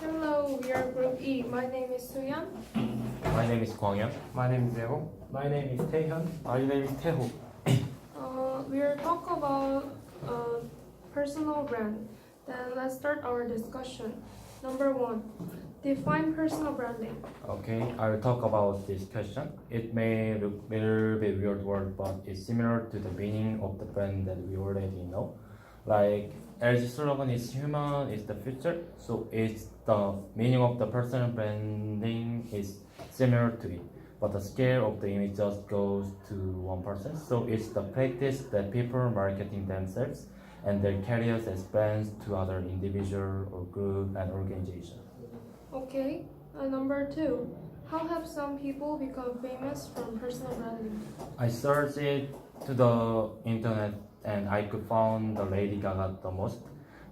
Hello, we are Group E. My name is Suyan. My name is Kwang Hyun. My name is Evo. My name is Taehyun. My name is Taeho. We are talk about personal brand. Then let's start our discussion. Number 1, define personal branding. Okay, I will talk about this question. It may look a little bit weird word, but it's similar to the meaning of the brand that we already know. Like LG slogan is human is the future, so it's the meaning of the personal branding is similar to it. But the scale of the image just goes to 1%. So it's the practice that people marketing themselves and their careers as brands to other individual or group and organization. Okay. Number 2, how have some people become famous from personal branding? I searched it to the internet and I could find the Lady Gaga the most.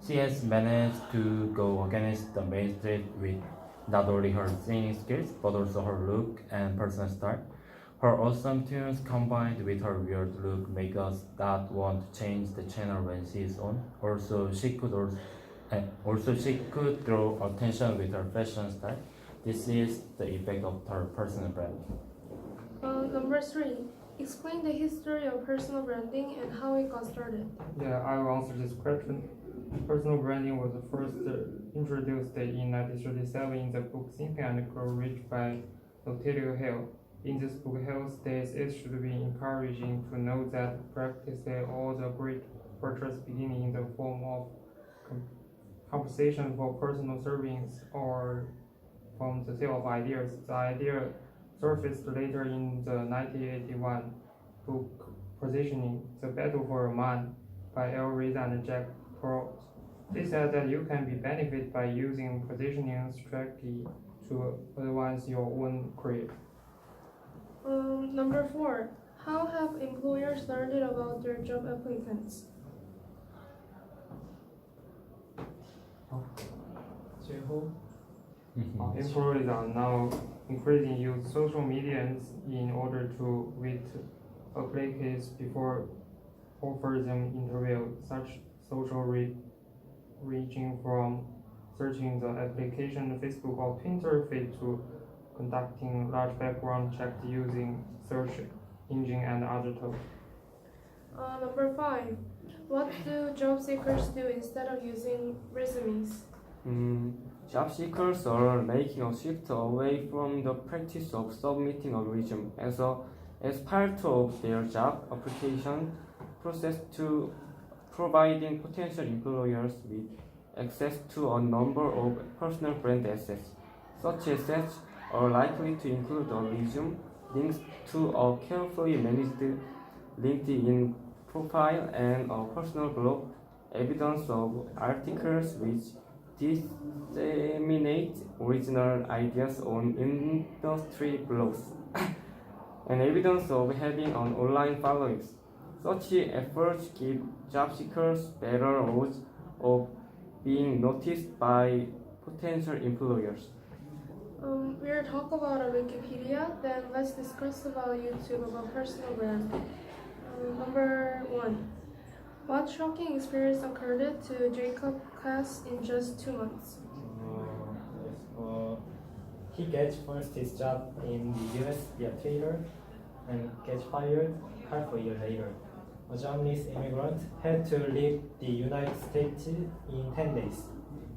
She has managed to go against the mainstream with not only her singing skills but also her look and personal style. Her awesome tunes combined with her weird look make us not want to change the channel when she is on. Also she could draw attention with her fashion style. This is the effect of her personal brand. Number 3, explain the history of personal branding and how it got started. Yeah, I will answer this question. Personal branding was first introduced in 1937 in the book Think and Grow Rich by Nathaniel Hale. In this book, Hale states it should be encouraging to know that practice all the great virtues beginning in the form of compensation for personal servings or from the sale of ideas. The idea surfaced later in the 1981 book Positioning, The Battle for a Man by L. Reid and Jack Perot. They said that you can be benefited by using positioning strategy to advance your own career. Number 4, how have employers learned about their job applicants? Jeho. Employers are now increasingly use social media in order to vet applicants before offer them interview. Such social reaching from searching the application Facebook or Twitter feed to conducting large background checks using search engine and other tools. Number 5, what do job seekers do instead of using resumes? Job seekers are making a shift away from the practice of submitting a resume as part of their job application process to providing potential employers with access to a number of personal brand assets. Such assets are likely to include a resume, links to a carefully managed LinkedIn profile, and a personal blog, evidence of articles which disseminate original ideas on industry blogs, and evidence of having an online following. Such efforts give job seekers better odds of being noticed by potential employers. We are talking about Wikipedia, then let's discuss about YouTube about personal brand. Number 1, what shocking experience occurred to Jacob Cass in just 2 months? He gets first his job in the US via Twitter and gets fired half a year later. A Japanese immigrant had to leave the United States in 10 days.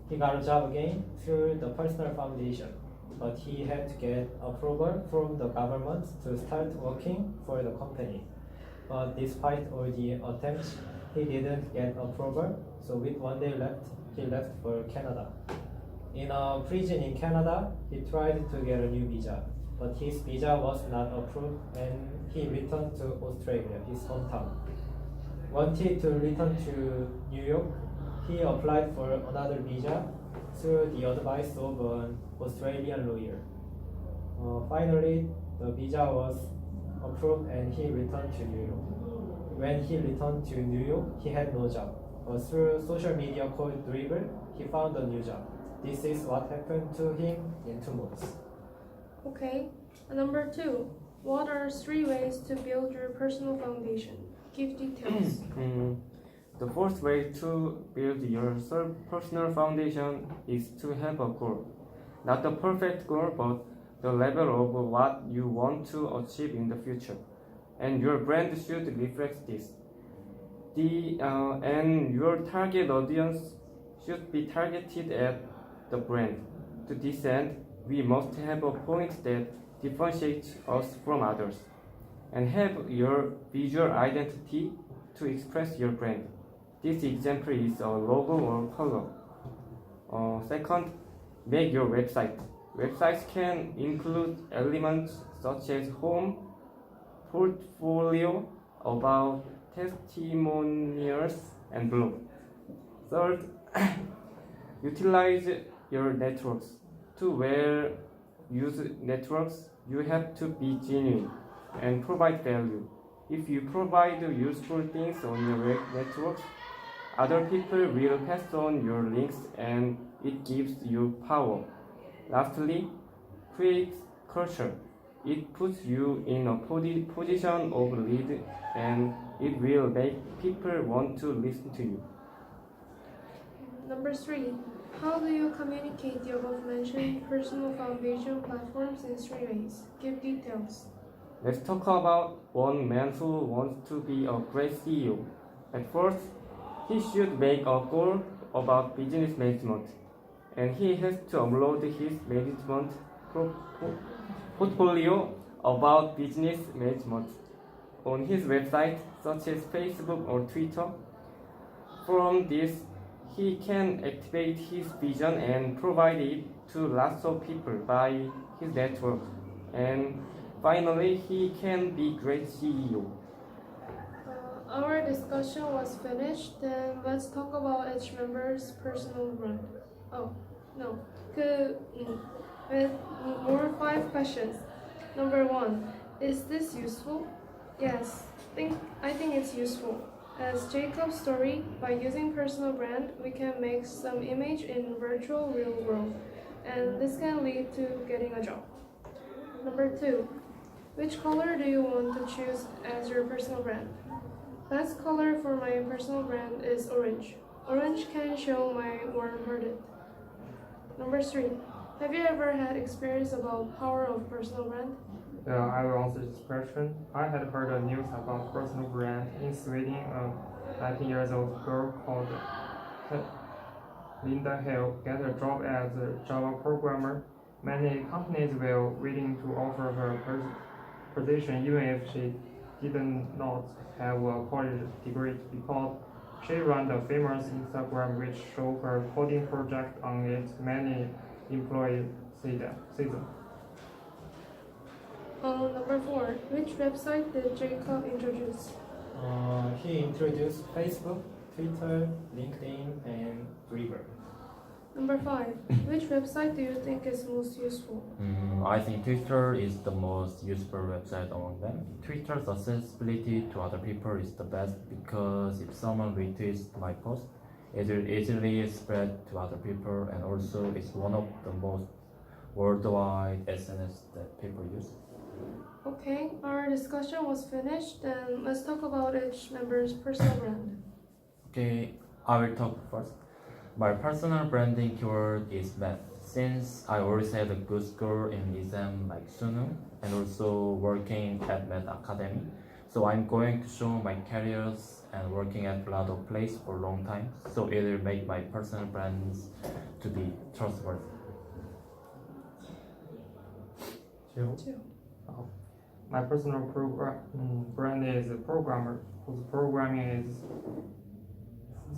He got a job again through the personal foundation, but he had to get approval from the government to start working for the company. But despite all the attempts, he didn't get approval, so with 1 day left, he left for Canada. In a prison in Canada, he tried to get a new visa, but his visa was not approved and he returned to Australia, his hometown. Wanted to return to New York, he applied for another visa through the advice of an Australian lawyer. Finally, the visa was approved and he returned to New York. When he returned to New York, he had no job. But through social media called Dribbble, he found a new job. This is what happened to him in 2 months. Okay. Number 2, what are 3 ways to build your personal foundation? Give details. The fourth way to build your personal foundation is to have a goal. Not the perfect goal, but the level of what you want to achieve in the future. And your brand should reflect this. And your target audience should be targeted at the brand. To this end, we must have a point that differentiates us from others, and have your visual identity to express your brand. This example is a logo or color. Second, make your website. Websites can include elements such as home, portfolio, about testimonials, and blog. Third, utilize your networks. To use networks, you have to be genuine and provide value. If you provide useful things on your networks, other people will pass on your links and it gives you power. Lastly, create culture. It puts you in a position of lead and it will make people want to listen to you. Number 3. How do you communicate the above-mentioned personal foundation platforms in 3 ways? Give details. Let's talk about one man who wants to be a great CEO. At first, he should make a goal about business management, and he has to upload his management portfolio about business management on his website, such as Facebook or Twitter. From this, he can activate his vision and provide it to lots of people by his network. And finally, he can be great CEO. Our discussion was finished, then let's talk about each member's personal brand. Oh, no. With more 5 questions. Number 1. Is this useful? Yes, I think it's useful. As Jacob's story, by using personal brand, we can make some image in virtual real world, and this can lead to getting a job. Number 2. Which color do you want to choose as your personal brand? Best color for my personal brand is orange. Orange can show my warm-hearted. Number 3. Have you ever had experience about power of personal brand? Yeah, I will answer this question. I had heard a news about personal brand in Sweden. A 19 years old girl called Linda Hill got a job as a Java programmer. Many companies were willing to offer her position even if she did not have a college degree, because she ran the famous Instagram which showed her coding project on it. Many employees see them. Number 4. Which website did Jacob introduce? He introduced Facebook, Twitter, LinkedIn, and Dribbble. Number 5. Which website do you think is most useful? I think Twitter is the most useful website among them. Twitter's accessibility to other people is the best because if someone retweets my post, it will easily spread to other people, and also it's one of the most worldwide SNS that people use. Okay, our discussion was finished, then let's talk about each member's personal brand. Okay, I will talk first. My personal branding keyword is math. Since I always had a good score in exam like Suneung and also working at Math Academy, so I'm going to show my careers and working at a lot of places for a long time, so it will make my personal brands to be trustworthy. My personal brand is a programmer whose programming is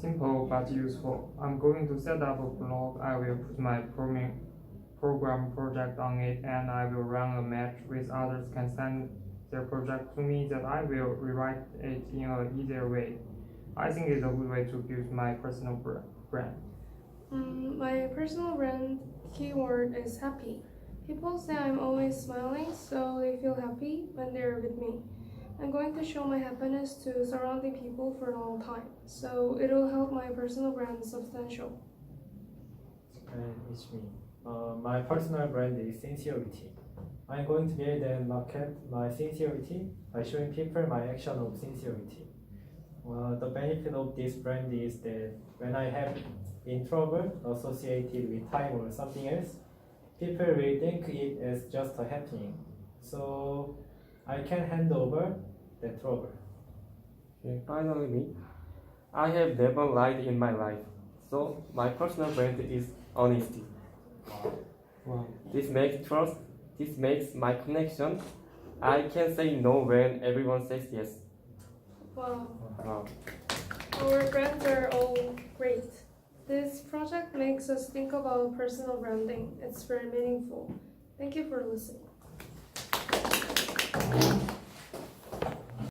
simple but useful. I'm going to set up a blog. I will put my program project on it, and I will run a match with others can send their project to me that I will rewrite it in an easier way. I think it's a good way to build my personal brand. My personal brand keyword is happy. People say I'm always smiling, so they feel happy when they're with me. I'm going to show my happiness to surrounding people for a long time, so it'll help my personal brand substantial. And it's me. My personal brand is sincerity. I'm going to build and market my sincerity by showing people my action of sincerity. The benefit of this brand is that when I have in trouble associated with time or something else, people will think it as just a happening. So I can hand over that trouble. Okay, finally me. I have never lied in my life, so my personal brand is honesty. Wow. This makes trust. This makes my connection. I can say no when everyone says yes. Wow. Wow. Our brands are all great. This project makes us think about personal branding. It's very meaningful. Thank you for listening.